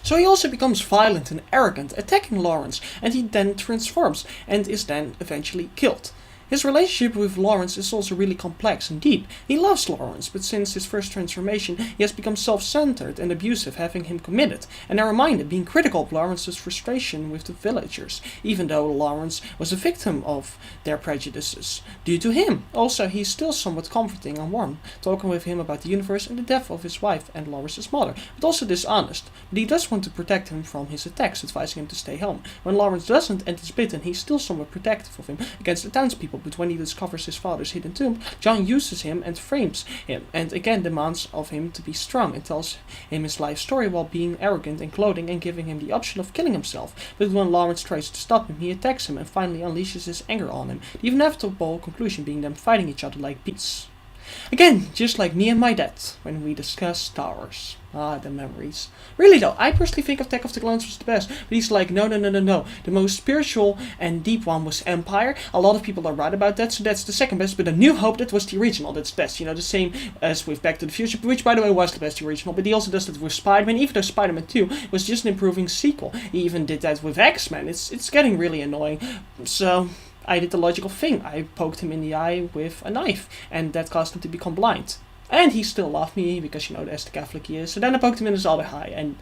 So he also becomes violent and arrogant, attacking Lawrence, and he then transforms and is then eventually killed. His relationship with Lawrence is also really complex and deep. He loves Lawrence, but since his first transformation, he has become self-centered and abusive, having him committed, and I reminded being critical of Lawrence's frustration with the villagers, even though Lawrence was a victim of their prejudices. Due to him, also, he's still somewhat comforting and warm, talking with him about the universe and the death of his wife and Lawrence's mother, but also dishonest. But he does want to protect him from his attacks, advising him to stay home. When Lawrence doesn't and is bitten, he's still somewhat protective of him against the townspeople, but when he discovers his father's hidden tomb, John uses him and frames him, and again demands of him to be strong, and tells him his life story while being arrogant and gloating and giving him the option of killing himself. But when Lawrence tries to stop him, he attacks him and finally unleashes his anger on him, the inevitable conclusion being them fighting each other like beasts. Again, just like me and my dad, when we discuss Star Wars. Ah, the memories. Really though, I personally think Attack of the Clones was the best, but he's like, no. The most spiritual and deep one was Empire. A lot of people are right about that, so that's the second best, but A New Hope, that was the original, that's best. You know, the same as with Back to the Future, which by the way was the best original, but he also does that with Spider-Man, even though Spider-Man 2 was just an improving sequel. He even did that with X-Men. It's getting really annoying, so I did the logical thing. I poked him in the eye with a knife, and that caused him to become blind. And he still loved me, because, you know, as the Catholic he is. So then I poked him in his other eye, and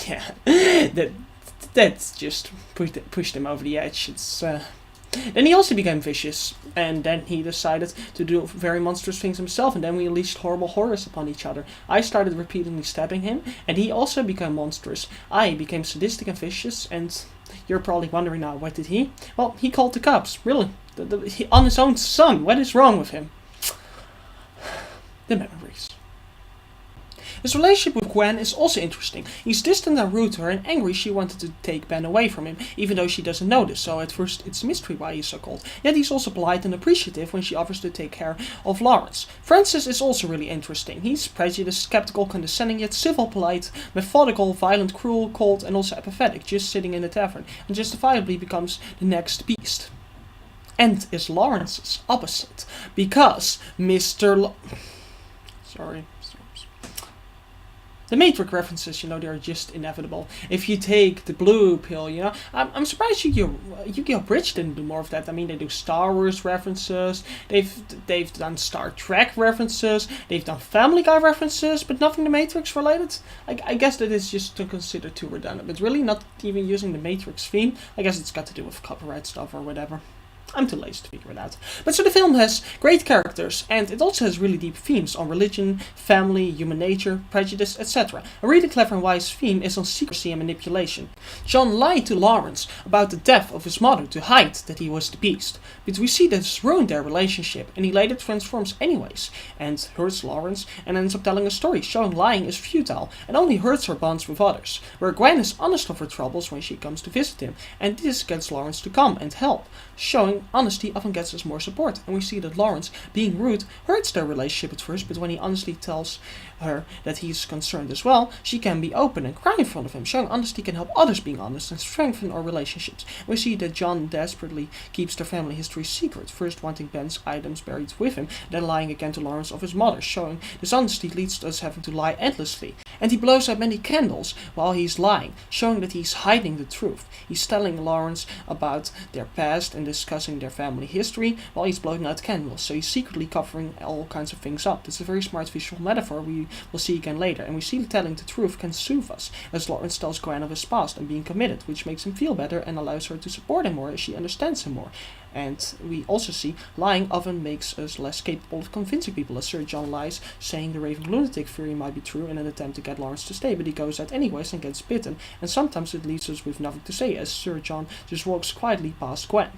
yeah, that's just pushed him over the edge. Then he also became vicious, and then he decided to do very monstrous things himself, and then we unleashed horrible horrors upon each other. I started repeatedly stabbing him, and he also became monstrous. I became sadistic and vicious, and you're probably wondering now, what did he? Well, he called the cops, really. On his own son. What is wrong with him? The memories. His relationship with Gwen is also interesting. He's distant and rude to her, and angry she wanted to take Ben away from him, even though she doesn't know this, so at first it's a mystery why he's so cold. Yet he's also polite and appreciative when she offers to take care of Lawrence. Francis is also really interesting. He's prejudiced, skeptical, condescending, yet civil, polite, methodical, violent, cruel, cold, and also apathetic, just sitting in the tavern, and justifiably becomes the next beast. And is Lawrence's opposite, because the Matrix references, you know, they're just inevitable. If you take the blue pill, you know, I'm surprised Yu-Gi-Oh! Bridge didn't do more of that. I mean, they do Star Wars references, they've done Star Trek references, they've done Family Guy references, but nothing the Matrix related. I guess that is just to consider too redundant, but really not even using the Matrix theme. I guess it's got to do with copyright stuff or whatever. I'm too lazy to figure it out. But so the film has great characters, and it also has really deep themes on religion, family, human nature, prejudice, etc. A really clever and wise theme is on secrecy and manipulation. John lied to Lawrence about the death of his mother to hide that he was the beast, but we see this ruined their relationship, and he later transforms anyways, and hurts Lawrence, and ends up telling a story showing lying is futile, and only hurts her bonds with others, where Gwen is honest of her troubles when she comes to visit him, and this gets Lawrence to come and help, showing honesty often gets us more support, and we see that Lawrence, being rude, hurts their relationship at first, but when he honestly tells her that he's concerned as well, she can be open and cry in front of him, showing honesty can help others being honest and strengthen our relationships. We see that John desperately keeps their family history secret, first wanting Ben's items buried with him, then lying again to Lawrence of his mother, showing this honesty leads to us having to lie endlessly. And he blows out many candles while he's lying, showing that he's hiding the truth. He's telling Lawrence about their past and discussing their family history while he's blowing out candles, so he's secretly covering all kinds of things up. This is a very smart visual metaphor we will see again later, and we see that telling the truth can soothe us, as Lawrence tells Gwen of his past and being committed, which makes him feel better and allows her to support him more as she understands him more. And we also see lying often makes us less capable of convincing people, as Sir John lies, saying the raving lunatic theory might be true in an attempt to get Lawrence to stay, but he goes out anyways and gets bitten, and sometimes it leaves us with nothing to say, as Sir John just walks quietly past Gwen.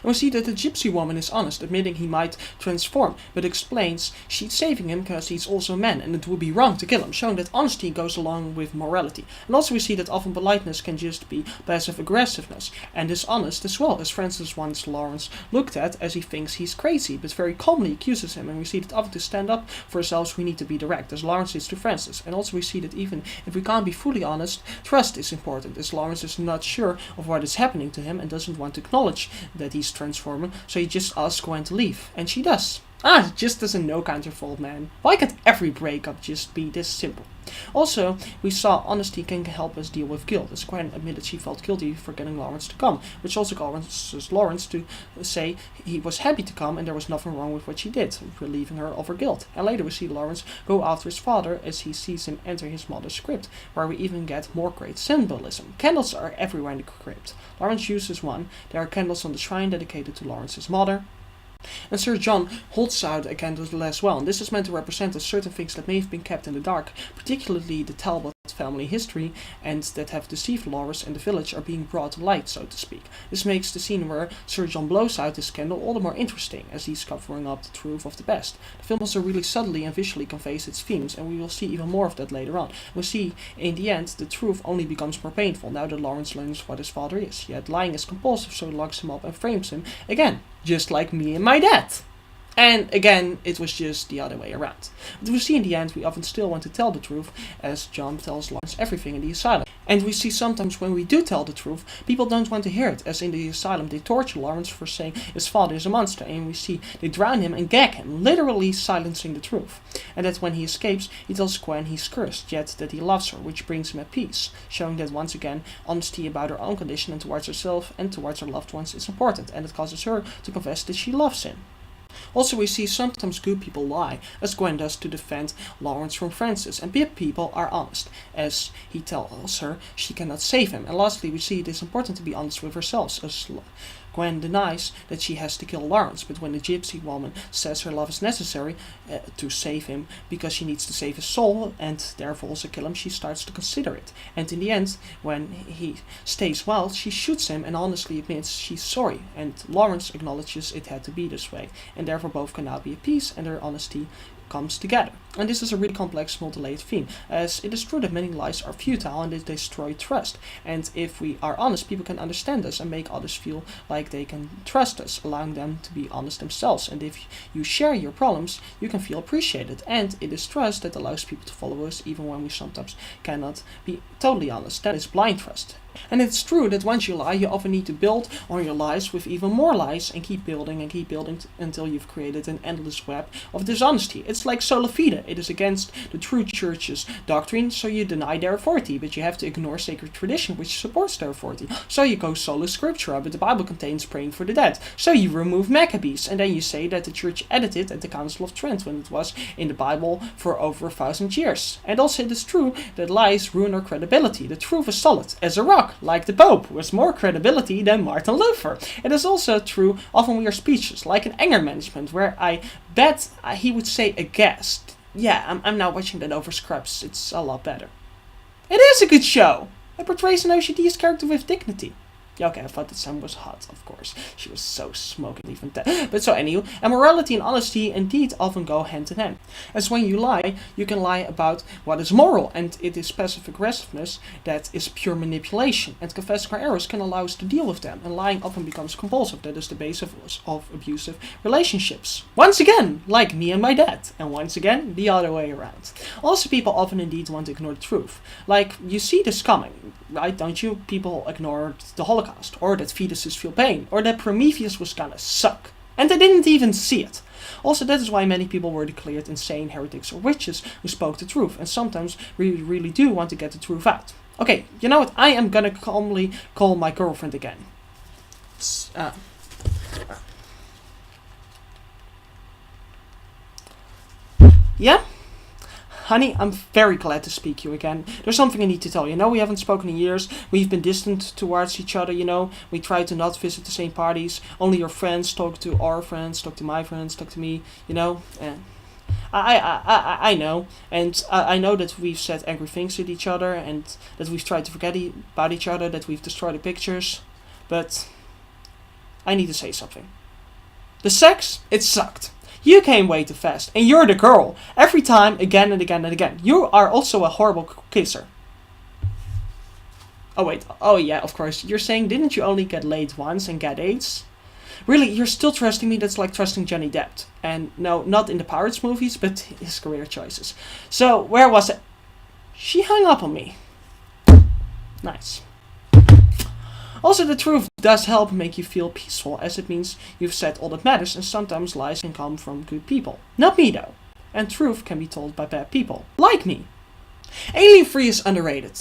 And we see that the gypsy woman is honest, admitting he might transform, but explains she's saving him because he's also a man and it would be wrong to kill him, showing that honesty goes along with morality. And also we see that often politeness can just be passive aggressiveness, and is honest as well, as Francis wants Lawrence looked at as he thinks he's crazy, but very calmly accuses him, and we see that often to stand up for ourselves we need to be direct, as Lawrence is to Francis. And also we see that even if we can't be fully honest, trust is important, as Lawrence is not sure of what is happening to him and doesn't want to acknowledge that he's transforming, so he just asks Gwen to leave, and she does. Just as a no-counter fault, man. Why can't every breakup just be this simple? Also, we saw honesty can help us deal with guilt, as Gwen admitted she felt guilty for getting Lawrence to come, which also causes Lawrence to say he was happy to come and there was nothing wrong with what she did, relieving her of her guilt. And later we see Lawrence go after his father as he sees him enter his mother's crypt, where we even get more great symbolism. Candles are everywhere in the crypt. Lawrence uses one. There are candles on the shrine dedicated to Lawrence's mother. And Sir John holds out a candle as well, and this is meant to represent certain things that may have been kept in the dark, particularly the Talbot family history, and that have deceived Lawrence and the village are being brought to light, so to speak. This makes the scene where Sir John blows out his candle all the more interesting, as he's covering up the truth of the past. The film also really subtly and visually conveys its themes, and we will see even more of that later on. We see, in the end, the truth only becomes more painful now that Lawrence learns what his father is, yet lying is compulsive, so he locks him up and frames him, again, just like me and my dad. And again, it was just the other way around. But we see in the end, we often still want to tell the truth, as John tells Lawrence everything in the asylum. And we see sometimes when we do tell the truth, people don't want to hear it, as in the asylum they torture Lawrence for saying his father is a monster, and we see they drown him and gag him, literally silencing the truth. And that when he escapes, he tells Gwen he's cursed, yet that he loves her, which brings him at peace, showing that once again, honesty about her own condition and towards herself and towards her loved ones is important, and it causes her to confess that she loves him. Also, we see sometimes good people lie, as Gwen does to defend Lawrence from Francis, and bad people are honest, as he tells her she cannot save him. And lastly, we see it is important to be honest with ourselves, as Gwen denies that she has to kill Lawrence, but when the gypsy woman says her love is necessary to save him because she needs to save his soul and therefore also kill him, she starts to consider it. And in the end, when he stays wild, she shoots him and honestly admits she's sorry, and Lawrence acknowledges it had to be this way, and therefore both can now be at peace and their honesty comes together. And this is a really complex, multi-layered theme, as it is true that many lies are futile and they destroy trust. And if we are honest, people can understand us and make others feel like they can trust us, allowing them to be honest themselves. And if you share your problems, you can feel appreciated. And it is trust that allows people to follow us even when we sometimes cannot be totally honest. That is blind trust. And it's true that once you lie, you often need to build on your lies with even more lies and keep building until you've created an endless web of dishonesty. It's like sola fide. It is against the true church's doctrine, so you deny their authority, but you have to ignore sacred tradition which supports their authority. So you go sola scriptura, but the Bible contains praying for the dead. So you remove Maccabees, and then you say that the church edited at the Council of Trent when it was in the Bible for over 1,000 years. And also it is true that lies ruin our credibility. The truth is solid as a rock, like the Pope, who has more credibility than Martin Luther. It is also true, often we are speechless, like in anger management, where I bet he would say aghast. Yeah, I'm now watching that over Scrubs. It's a lot better. It is a good show. It portrays an OCD's character with dignity. Yeah, okay, I thought the sun was hot, of course. She was so smoking even then. But so anyway, and morality and honesty indeed often go hand in hand. As when you lie, you can lie about what is moral, and it is passive aggressiveness that is pure manipulation. And confessing our errors can allow us to deal with them, and lying often becomes compulsive. That is the basis of abusive relationships. Once again, like me and my dad, and once again, the other way around. Also, people often indeed want to ignore the truth. Like, you see this coming, right, don't you? People ignore the Holocaust, or that fetuses feel pain, or that Prometheus was gonna suck. And they didn't even see it. Also, that is why many people were declared insane, heretics, or witches who spoke the truth, and sometimes we really do want to get the truth out. Okay, you know what? I am gonna calmly call my girlfriend again. Yeah? Honey, I'm very glad to speak to you again. There's something I need to tell you. We haven't spoken in years. We've been distant towards each other, We try to not visit the same parties. Only your friends talk to our friends, talk to my friends, talk to me, And I know. And I know that we've said angry things at each other, and that we've tried to forget about each other, that we've destroyed the pictures. But I need to say something. The sex, it sucked. You came way too fast, and you're the girl. Every time, again and again and again. You are also a horrible kisser. Oh wait, oh yeah, of course. You're saying, didn't you only get laid once and get AIDS? Really, you're still trusting me? That's like trusting Johnny Depp. And no, not in the Pirates movies, but his career choices. So, where was it? She hung up on me. Nice. Also, the truth does help make you feel peaceful, as it means you've said all that matters, and sometimes lies can come from good people. Not me, though. And truth can be told by bad people. Like me. Alien Free is underrated.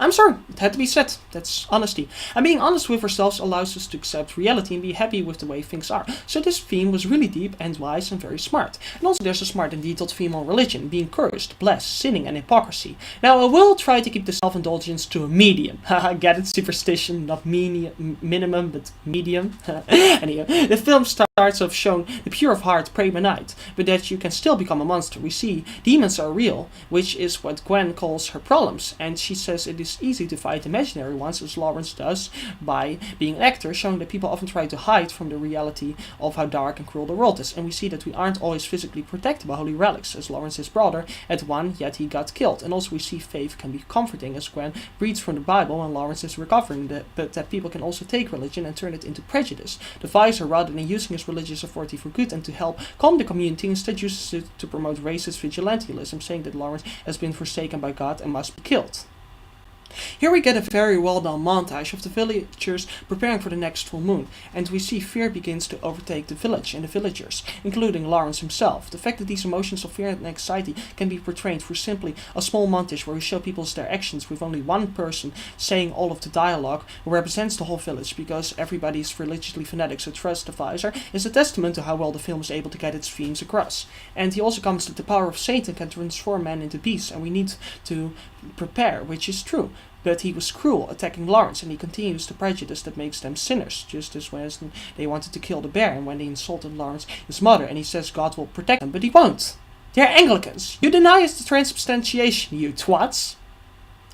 I'm sorry, it had to be said. That's honesty. And being honest with ourselves allows us to accept reality and be happy with the way things are. So this theme was really deep and wise and very smart. And also there's a smart and detailed theme on religion, being cursed, blessed, sinning and hypocrisy. Now I will try to keep the self-indulgence to a medium. Haha, get it? Superstition, not minimum, but medium. Anyway, the film starts off showing the pure of heart pray by night, but that you can still become a monster. We see demons are real, which is what Gwen calls her problems, and she says it is easy to fight imaginary ones, as Lawrence does by being an actor, showing that people often try to hide from the reality of how dark and cruel the world is. And we see that we aren't always physically protected by holy relics, as Lawrence's brother had one, yet he got killed. And also we see faith can be comforting, as Gwen reads from the Bible and Lawrence is recovering, but that people can also take religion and turn it into prejudice. The visor, rather than using his religious authority for good and to help calm the community, instead uses it to promote racist vigilantism, saying that Lawrence has been forsaken by God and must be killed. Here we get a very well done montage of the villagers preparing for the next full moon, and we see fear begins to overtake the village and the villagers, including Lawrence himself. The fact that these emotions of fear and anxiety can be portrayed through simply a small montage where we show people's their actions with only one person saying all of the dialogue represents the whole village, because everybody is religiously fanatic, so trust the visor, is a testament to how well the film is able to get its themes across. And he also comes that the power of Satan can transform men into beasts, and we need to prepare, which is true. But he was cruel, attacking Lawrence, and he continues the prejudice that makes them sinners, just as when they wanted to kill the bear and when they insulted Lawrence, his mother, and he says God will protect them, but he won't. They're Anglicans. You deny us the transubstantiation, you twats.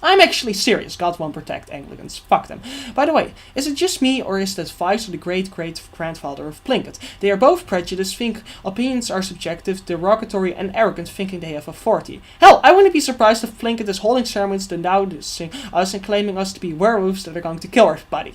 I'm actually serious, God won't protect Anglicans. Fuck them. By the way, is it just me, or is that Visor the great-great-grandfather of Plinkett? They are both prejudiced, think opinions are subjective, derogatory and arrogant, thinking they have authority. Hell, I wouldn't be surprised if Plinkett is holding ceremonies denouncing us and claiming us to be werewolves that are going to kill everybody.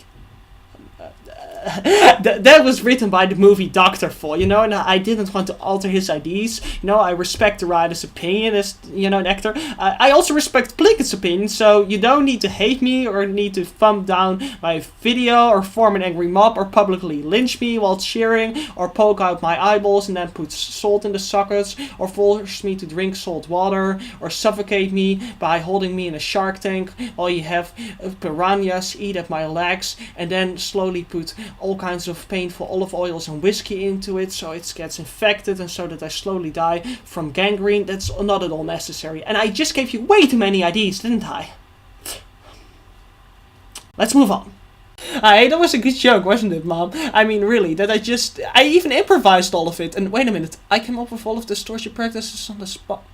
That was written by the movie Doctor Fall, and I didn't want to alter his ideas. I respect the writer's opinion as, an actor. I also respect Plinkett's opinion, so you don't need to hate me or need to thumb down my video or form an angry mob or publicly lynch me while cheering or poke out my eyeballs and then put salt in the sockets or force me to drink salt water or suffocate me by holding me in a shark tank while you have piranhas eat at my legs and then slowly put all kinds of painful olive oils and whiskey into it so it gets infected and so that I slowly die from gangrene. That's not at all necessary. And I just gave you way too many ideas, didn't I? Let's move on. Hey, that was a good joke, wasn't it, Mom? I mean, really, I even improvised all of it. And wait a minute, I came up with all of this torture practices on the spot.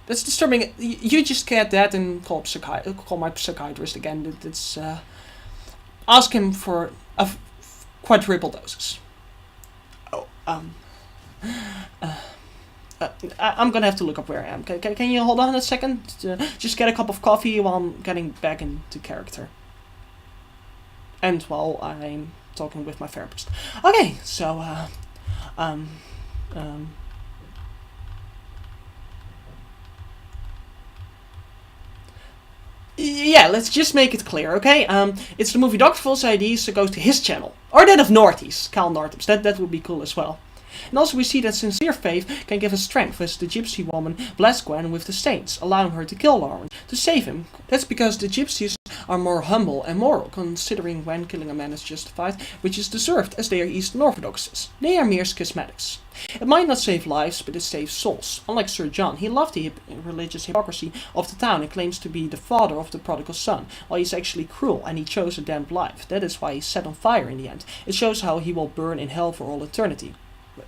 That's disturbing. You just get that and call my psychiatrist again. Ask him for quadruple doses. I'm gonna have to look up where I am. Can you hold on a second? Just get a cup of coffee while I'm getting back into character. And while I'm talking with my therapist. Okay, so, yeah, let's just make it clear, okay? It's the movie Dr. Falls IDs, so goes to his channel. Or that of Norties, Cal Nortums. That would be cool as well. And also we see that sincere faith can give us strength, as the gypsy woman blessed Gwen with the saints, allowing her to kill Lawrence, to save him. That's because the gypsies are more humble and moral, considering when killing a man is justified, which is deserved, as they are Eastern Orthodoxes. They are mere schismatics. It might not save lives, but it saves souls. Unlike Sir John, he loved the religious hypocrisy of the town and claims to be the father of the prodigal son, while he's actually cruel and he chose a damned life. That is why he's set on fire in the end. It shows how he will burn in hell for all eternity.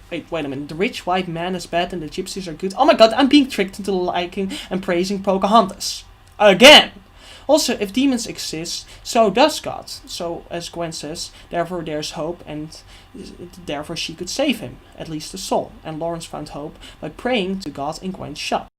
Wait a minute, the rich white man is bad and the gypsies are good? Oh my god, I'm being tricked into liking and praising Pocahontas. Again! Also, if demons exist, so does God. So, as Gwen says, therefore there's hope, and therefore she could save him, at least a soul. And Lawrence found hope by praying to God in Gwen's shop.